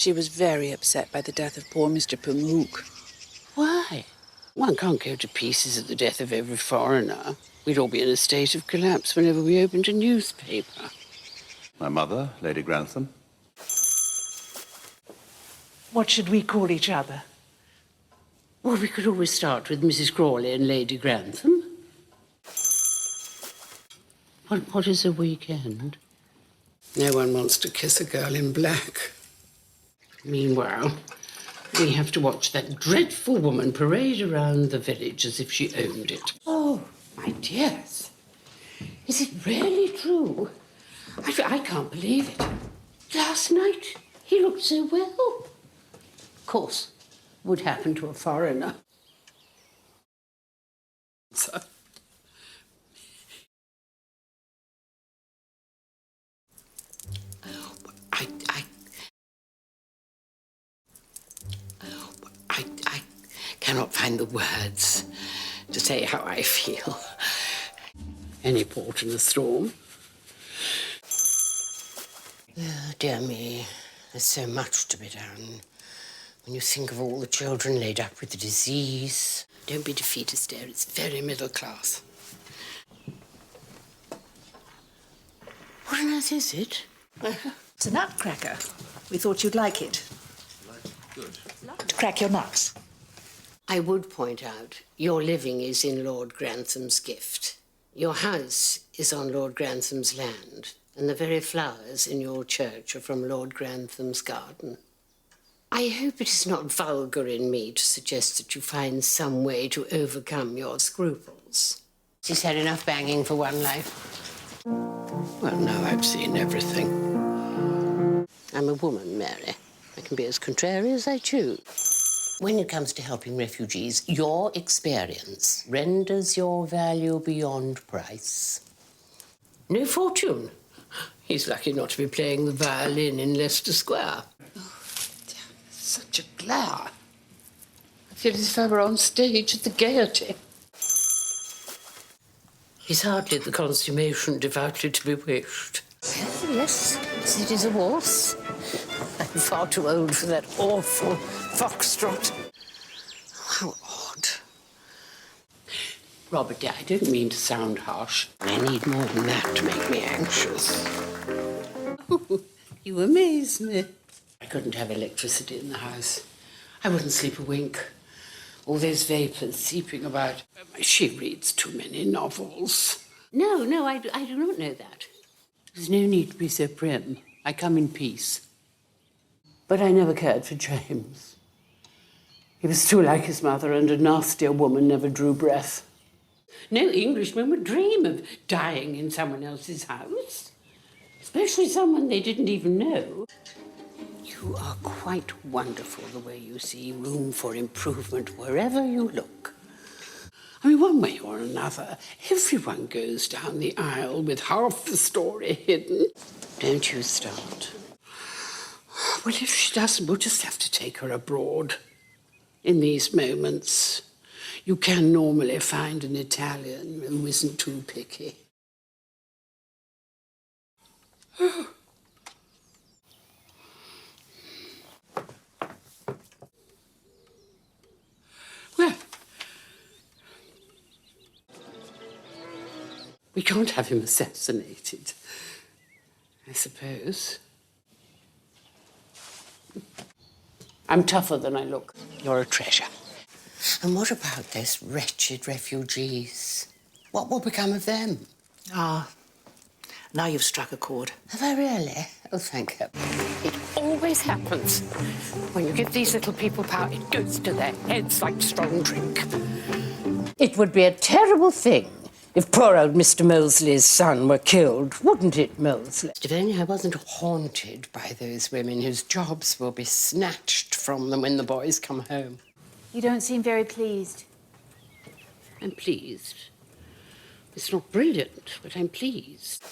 She was very upset by the death of poor Mr. Pamuk. Why? One can't go to pieces at the death of every foreigner. We'd all be in a state of collapse whenever we opened a newspaper. My mother, Lady Grantham. What should we call each other? Well, we could always start with Mrs. Crawley and Lady Grantham. What is a weekend? No one wants to kiss a girl in black. Meanwhile, we have to watch that dreadful woman parade around the village as if she owned it. Oh, my dears. Is it really true? I can't believe it. Last night, he looked so well. Of course, would happen to a foreigner. So. I cannot find the words to say how I feel. Any port in a storm. Oh, dear me, there's so much to be done. When you think of all the children laid up with the disease. Don't be defeatist, dear. It's very middle class. What on earth is it? It's a nutcracker. We thought you'd like it. Good. To crack your nuts. I would point out, your living is in Lord Grantham's gift. Your house is on Lord Grantham's land, and the very flowers in your church are from Lord Grantham's garden. I hope it is not vulgar in me to suggest that you find some way to overcome your scruples. She's had enough banging for one life. Well, now I've seen everything. I'm a woman, Mary. I can be as contrary as I choose. When it comes to helping refugees, your experience renders your value beyond price. No fortune. He's lucky not to be playing the violin in Leicester Square. Oh, such a glare. I feel as if I were on stage at the Gaiety. He's hardly the consummation devoutly to be wished. Yes, it is a waltz. I'm far too old for that awful foxtrot. How odd. Robert, dear, I don't mean to sound harsh. I need more than that to make me anxious. Oh, you amaze me. I couldn't have electricity in the house. I wouldn't sleep a wink. All those vapours seeping about. She reads too many novels. No, I do not know that. There's no need to be so prim. I come in peace. But I never cared for James. He was too like his mother, and a nastier woman never drew breath. No Englishman would dream of dying in someone else's house, especially someone they didn't even know. You are quite wonderful the way you see room for improvement wherever you look. I mean, one way or another, everyone goes down the aisle with half the story hidden. Don't you start. Well, if she doesn't, we'll just have to take her abroad. In these moments, you can normally find an Italian who isn't too picky. Well, we can't have him assassinated, I suppose. I'm tougher than I look. You're a treasure. And what about those wretched refugees? What will become of them? Ah, now you've struck a chord. Have I really? Oh, thank heaven. It always happens. When you give these little people power, it goes to their heads like strong drink. It would be a terrible thing if poor old Mr. Molesley's son were killed, wouldn't it, Molesley? If only I wasn't haunted by those women whose jobs will be snatched from them when the boys come home. You don't seem very pleased. I'm pleased. It's not brilliant, but I'm pleased.